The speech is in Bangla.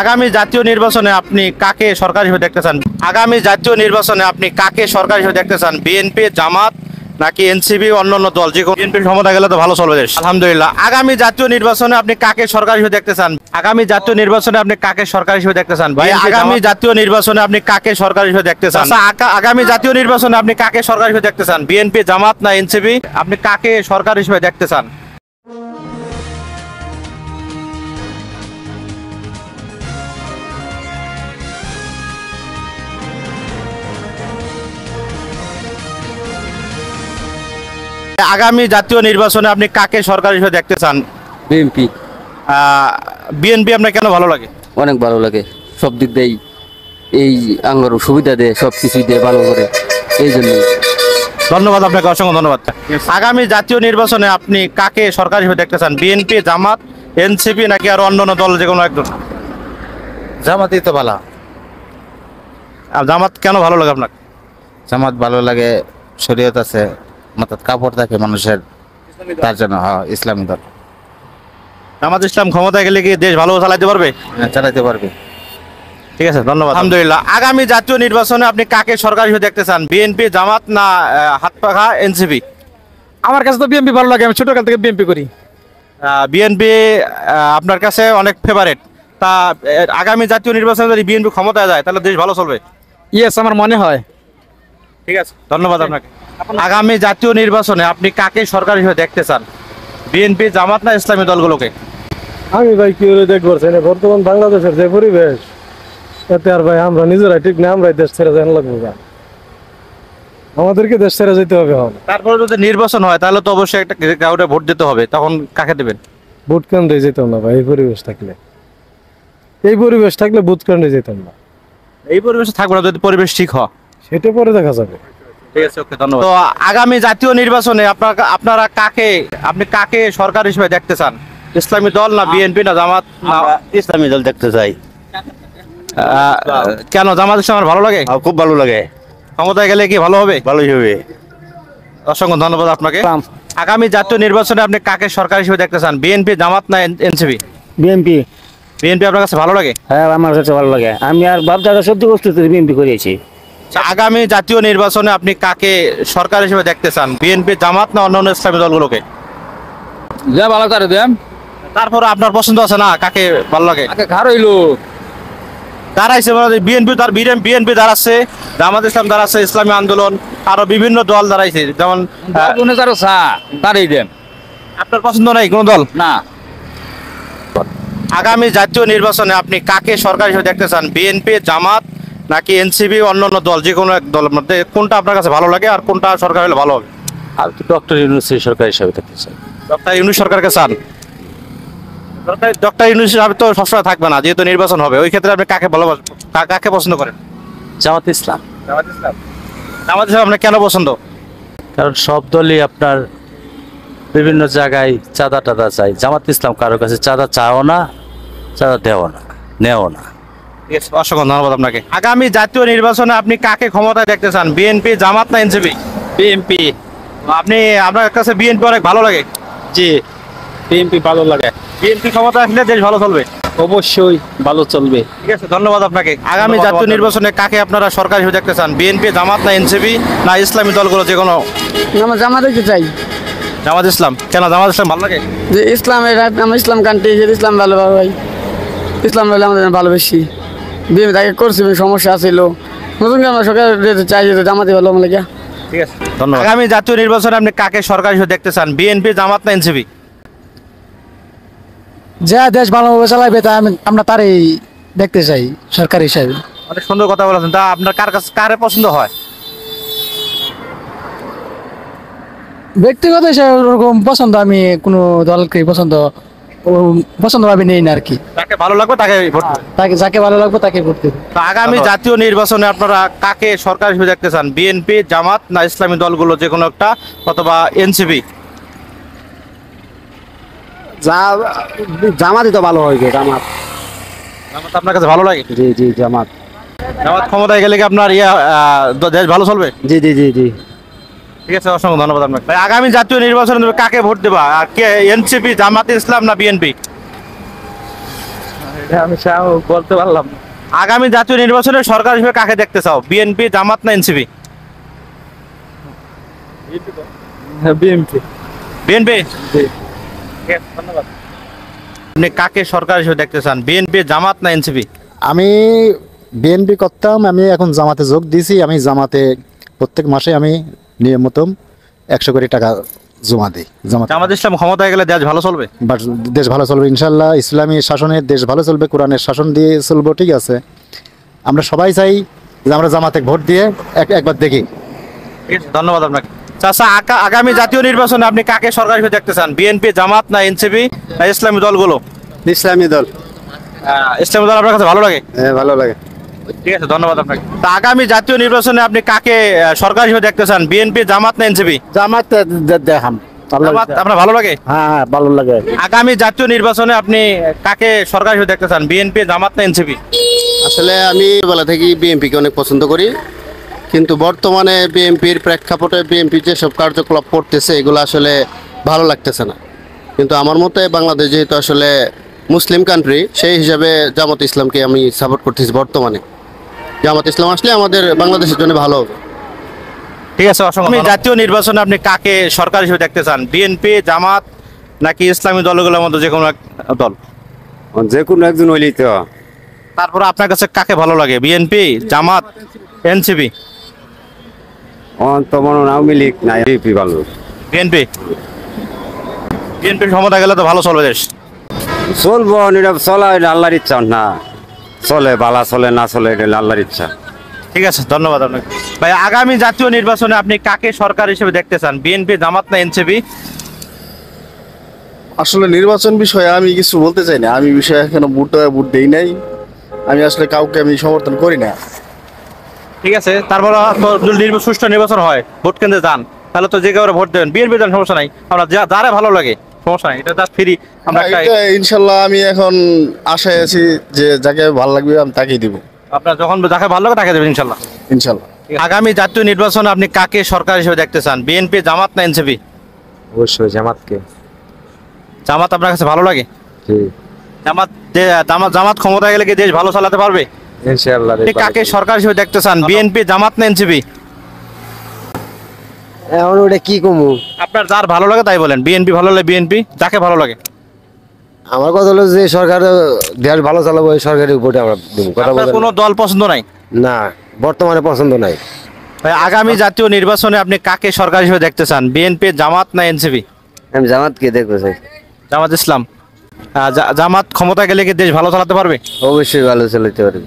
আগামী জাতীয় নির্বাচনে আপনি কাকে সরকার হিসেবে দেখতে চান? আগামী জাতীয় নির্বাচনে আপনি কাকে সরকার হিসেবে দেখতে চান? বিএনপি, জামাত নাকি এনসিপি, অন্যান্য দল? যে কোনো বিএনপির ক্ষমতা গেলে তো ভালো চলবে দেশ, আলহামদুলিল্লাহ। আগামী জাতীয় নির্বাচনে আপনি কাকে সরকার হিসেবে দেখতে চান? আগামী জাতীয় নির্বাচনে আপনি কাকে সরকার হিসেবে দেখতে চান ভাই? আগামী জাতীয় নির্বাচনে আপনি কাকে সরকার হিসেবে দেখতে চান? আগামী জাতীয় নির্বাচনে আপনি কাকে সরকার হিসেবে দেখতে চান? বিএনপি, জামাত না এনসিপি? আপনি কাকে সরকার হিসেবে দেখতে চান? আগামী জাতীয় নির্বাচনে আপনি কাকে সরকার হিসেবে দেখতে চান? বিএনপি। বিএনপি আপনার কেন ভালো লাগে? অনেক ভালো লাগে, সব দিক দিয়েই এই আঙ্গর সুবিধা দেয়, সব কিছুই দেয় ভালো করে, এই জন্য। ধন্যবাদ আপনাকে, অসংখ্য ধন্যবাদ। আগামী জাতীয় নির্বাচনে আপনি কাকে সরকার হিসেবে দেখতে চান? বিএনপি, জামাত, এনসিপি নাকি আর অন্যান্য দল যে কোনো একজন? জামাতই তো ভালো। জামাত কেন ভালো লাগে আপনার? জামাত ভালো লাগে, শরীয়ত আছে, মাথার কাপড় থাকে মানুষের, তার জন্য। হ্যাঁ, ইসলামী দল। জামাত ইসলাম ক্ষমতায় গেলে কি দেশ ভালো চালাতে পারবে? হ্যাঁ, চালাতে পারবে। ঠিক আছে, ধন্যবাদ। আলহামদুলিল্লাহ। আগামী জাতীয় নির্বাচনে আপনি কাকে সরকার হিসেবে দেখতে চান? বিএনপি, জামাত না হাত পাখা এনসিপি? আমার কাছে তো বিএনপি ভালো লাগে, আমি ছোটকাল থেকে বিএনপি করি। বিএনপি আপনার কাছে অনেক ফেভারেট। তা আগামী জাতীয় নির্বাচনে যদি বিএনপি ক্ষমতায় যায় তাহলে দেশ ভালো চলবে? ইয়েস, আমার মনে হয়। ঠিক আছে, ধন্যবাদ আপনাকে। আগামী জাতীয় নির্বাচনে আপনি কাকে সরকার হিসেবে দেখতে চান? বিএনপি, জামাত না ইসলামী দলগুলোকে? আমি ভাই কি করে দেখবো, বর্তমান বাংলাদেশের যে পরিবেশ, এতে আর ভাই আমরা নিজেরাই ঠিক না, আমরাই দেশ ছেড়ে যান লাগবো। আমাদেরকে দেশ ছেড়ে যেতে হবে। তারপরে যদি নির্বাচন হয় তাহলে তো অবশ্যই একটা কাউকে ভোট দিতে হবে, তখন কাকে দেবেন? ভোট কেন্দ্রে যেতাম না ভাই, এই পরিবেশ থাকলে। ভোট কেন্দ্রে যেতাম না। এই পরিবেশে থাকবো না যদি পরিবেশ ঠিক হয়। সেটা পরে দেখা যাবে। ঠিক আছে, ওকে, ধন্যবাদ। তো আগামী জাতীয় নির্বাচনে আপনারা আপনি কাকে সরকার হিসেবে দেখতে চান? ইসলামী দল না বিএনপি না জামাত না? ইসলামী দল দেখতে চাই। কেন জামাত ইসলাম ভালো লাগে? খুব ভালো লাগে। ক্ষমতায় গেলে কি ভালো হবে? ভালোই হবে। অসংখ্য ধন্যবাদ আপনাকে। আগামী জাতীয় নির্বাচনে আপনি কাকে সরকার হিসেবে দেখতে চান? বিএনপি, জামাত না এনসিপি? বিএনপি। বিএনপি আপনার কাছে ভালো লাগে? হ্যাঁ, আমার কাছে ভালো লাগে। আমি আর বাপদাদা সহ্য করতে বিএনপি করেছি। আগামী জাতীয় নির্বাচনে আপনি কাকে সরকার হিসেবে দেখতে চান? বিএনপি, জামাত না অন্যান্য ইসলামী দলগুলোকে? যা ভালো করে দেন। তারপরে আপনার পছন্দ আছে না কাকে ভালো লাগে? কার হইলো দাঁড়াইছে বিএনপি দাঁড়াচ্ছে, জামাত ইসলাম দাঁড়াচ্ছে, ইসলামী আন্দোলন, আরো বিভিন্ন দল দাঁড়াইছে, যেমন তারই দেন। আপনার পছন্দ নাই কোন দল? না। আগামী জাতীয় নির্বাচনে আপনি কাকে সরকার হিসেবে দেখতে চান? বিএনপি, জামাত নাকি এনসিপি, অন্যান্য দল? যে কোনো এক দলের মধ্যে কোনটা আপনার কাছে ভালো লাগে আর কোনটা সরকার হলে ভালো হবে? আর ডক্টর ইউনূস সরকার হিসাবে দেখতে চাই। ডক্টর ইউনূস সরকারকে চান? ডক্টর ইউনূস সাহেব তো সবসময় থাকবে না, যেহেতু নির্বাচন হবে, ওই ক্ষেত্রে আপনি কাকে পছন্দ করেন? জামাত ইসলাম। জামাত ইসলাম। জামাত ইসলাম আপনার কেন পছন্দ? কারণ সব দলই আপনার বিভিন্ন জায়গায় চাঁদা টাদা চাই। জামাত ইসলাম কারোর কাছে চাঁদা চাও না, চাঁদা দেও না, নেও না। অসংখ্য ধন্যবাদ আপনাকে। আগামী জাতীয় নির্বাচনে আপনি কাকে ক্ষমতায় দেখতে চান? বিএনপি, জামাত না এনসিপি? বিএনপি। আপনার কাছে বিএনপি অনেক ভালো লাগে? জি, বিএনপি ভালো লাগে। বিএনপি ক্ষমতায় আসলে দেশ ভালো চলবে? অবশ্যই ভালো চলবে। ঠিক আছে, ধন্যবাদ আপনাকে। আগামী জাতীয় নির্বাচনে কাকে আপনারা সরকার হিসেবে দেখতে চান? বিএনপি, জামাত না এনসিপি না ইসলামী দলগুলো যে কোনো? আমরা জামাতকে চাই। জামাত ইসলাম। কেন জামাত ইসলাম ভালো লাগে? যে ইসলামের, আমরা ইসলাম কান্ট্রি, ইসলাম ভালো ভাই, ইসলাম হলে আমাদের ভালোবেসি। বিএনপি তাকে করছি, সমস্যা আছিল, নতুন আমরা সরকার চাই, জামাতে ভালো আমার লাগে। ঠিক আছে, ধন্যবাদ। আগামী জাতীয় নির্বাচনে আপনি কাকে সরকার হিসেবে দেখতে চান? বিএনপি, জামাত না এনসিপি? যা দেশ ভালোভাবে চালাবে তা আমরা তারই দেখতে চাই সরকার হিসাবে। অনেক সুন্দর কথা বলেছেন। তা আপনার কারে পছন্দ হয়? ব্যক্তিগত হিসাবে ওরকম পছন্দ, আমি কোনো দলকে পছন্দ ভাবে নেই না আর কি। তাকে ভালো লাগবে তাকে ভোট দেবেন? তাকে যাকে ভালো লাগবে তাকে ভোট দেবে। তো আগামী জাতীয় নির্বাচনে আপনারা কাকে সরকার হিসেবে দেখতে চান? বিএনপি, জামাত না ইসলামী দলগুলো যে কোনো একটা, অথবা এনসিপি? জামাতই তো ভালো হয়। জামাত। জামাত আপনার কাছে ভালো লাগে? জি জি, জামাত। জামাত ক্ষমতায় গেলে কি আপনার দেশ ভালো চলবে? জি জি জি জি। ঠিক আছে, অসংখ্য ধন্যবাদ আপনাকে। ভাই, আগামী জাতীয় নির্বাচনে তুমি কাকে ভোট দেবা? আর কে, এনসিপি, জামাত ইসলাম না বিএনপি? আমি বলতে পারলাম না। আগামী জাতীয় নির্বাচনে সরকার হিসেবে কাকে দেখতে চাও, বিএনপি, জামাত না এনসিপি? বিএমপি। বিএনপি। ধন্যবাদ। আপনি কাকে সরকার হিসেবে দেখতে চান, বিএনপি, জামাত না এনসিপি? আমি বিএনপি করতাম, আমি এখন জামাতে যোগ দিয়েছি। আমি জামাতে প্রত্যেক মাসে আমি নিয়মিত 100 কোটি টাকা জমা দিই জামাতে। জামাত ইসলাম ক্ষমতায় গেলে দেশ ভালো চলবে? বাট দেশ ভালো চলবে ইনশাল্লাহ, ইসলামী শাসনের দেশ ভালো চলবে, কোরআনের শাসন দিয়ে চলবো, ঠিক আছে। আমরা সবাই চাই যে আমরা জামাতে ভোট দিয়ে একবার দেখি। ঠিক আছে, ধন্যবাদ আপনাকে। চাচা, আগামী জাতীয় নির্বাচনে আপনি কাকে সরকার হিসেবে দেখতে চান, বিএনপি, জামাত না এনসিপি না ইসলামী দলগুলো? ইসলামী দল। ইসলামী দল আপনার কাছে ভালো লাগে? হ্যাঁ, ভালো লাগে। ঠিক আছে, ধন্যবাদ আপনাকে। তা আগামী জাতীয় নির্বাচনে আপনি কাকে সরকার হিসেবে দেখতে চান, বিএনপি, জামাত না এনসিপি? জামাত দেখাম। জামাত আপনার ভালো লাগে? হ্যাঁ, ভালো লাগে। আগামী জাতীয় নির্বাচনে আপনি কাকে সরকার হিসেবে দেখতে চান, বিএনপি, জামাত না এনসিপি? আসলে আমি বেলা থেকেই বিএনপিকে অনেক পছন্দ করি, কিন্তু বর্তমানে বিএনপির প্রেক্ষাপটে বিএনপি যেসব কার্যকলাপ করতেছে এগুলো আসলে ভালো লাগতেছে না। কিন্তু আমার মতে বাংলাদেশ যেহেতু আসলে মুসলিম কান্ট্রি, সেই হিসাবে জামাত ইসলামকে আমি সাপোর্ট করতেছি বর্তমানে। জামাত ইসলাম আসলে আমাদের বাংলাদেশের জন্য ভালো হবে। ঠিক আছে, অসংখ্য। জাতীয় নির্বাচনে আপনি কাকে সরকার হিসেবে দেখতে চান, বিএনপি, জামাত নাকি ইসলামী দলগুলোর মধ্যে যে কোনো এক দল? যে কোনো একজন হইলেই তো। তারপরে আপনার কাছে কাকে ভালো লাগে, বিএনপি, জামাত, এনসিপি? তো মনে হয় আওয়ামী লীগ না, বিএনপি ভালো। বিএনপি। বিএনপির ক্ষমতা গেলে তো ভালো চলবে দেশ। চলবো, এটা চলা, এটা আল্লাহর ইচ্ছা না। চলে বালা, চলে না চলে, এটা আল্লাহর ইচ্ছা। ঠিক আছে, ধন্যবাদ আপনাকে। ভাই, আগামী জাতীয় নির্বাচনে আপনি কাকে সরকার হিসেবে দেখতে চান, বিএনপি, জামাত না এনসিপি? আসলে নির্বাচন বিষয়ে আমি কিছু বলতে চাই না, আমি বিষয়ে এখনো ভোট দেই নাই। আমি আসলে কাউকে আমি সমর্থন করি না। ঠিক আছে, তারপর যদি সুষ্ঠু নির্বাচন হয়, ভোট কেন্দ্রে যান, তাহলে তো যে কাউরে ভোট দেবেন, বিএনপি দেন, সমস্যা নাই। আমরা যারা ভালো লাগে সমস্যা নাই, এটা জাস্ট ফ্রি। আমরা ইনশাল্লাহ আমি এখন আশায় আছি যে যাকে ভালো লাগবে আমি তাকেই দিব। আপনার যখন যাকে ভালো লাগে তাকে দেবেন ইনশাল্লাহ। ইনশাল্লাহ। আগামী জাতীয় নির্বাচনে আপনি কাকে সরকার হিসেবে দেখতে চান, বিএনপি, জামাত না এনসিপি? অবশ্যই জামাতকে। জামাত আপনার কাছে ভালো লাগে? জামাত ক্ষমতায় গেলে কি দেশ ভালো চালাতে পারবে? ইনশাআল্লাহ। আপনি কাকে সরকার হিসেবে দেখতে চান, বিএনপি, জামাত না এনসিপি? এখন ওটা কি কমু? আপনার যার ভালো লাগে তাই বলেন। বিএনপি ভালো লাগে বিএনপি, যাকে ভালো লাগে। আমার কথা হলো যে সরকার দেশ ভালো চালাবো, ওই সরকারের ভোটে আমরা দেবো। কথা আপনার বলেন কোনো দল পছন্দ নাই? না, বর্তমানে পছন্দ নাই। ভাই, আগামী জাতীয় নির্বাচনে আপনি কাকে সরকার হিসেবে দেখতে চান, বিএনপি, জামাত না এনসিপি? আমি জামাতকে দেখবো চাই। জামাত ইসলাম। জামাত ক্ষমতায় গেলে কি দেশ ভালো চালাতে পারবে? অবশ্যই ভালো চালাতে পারবে।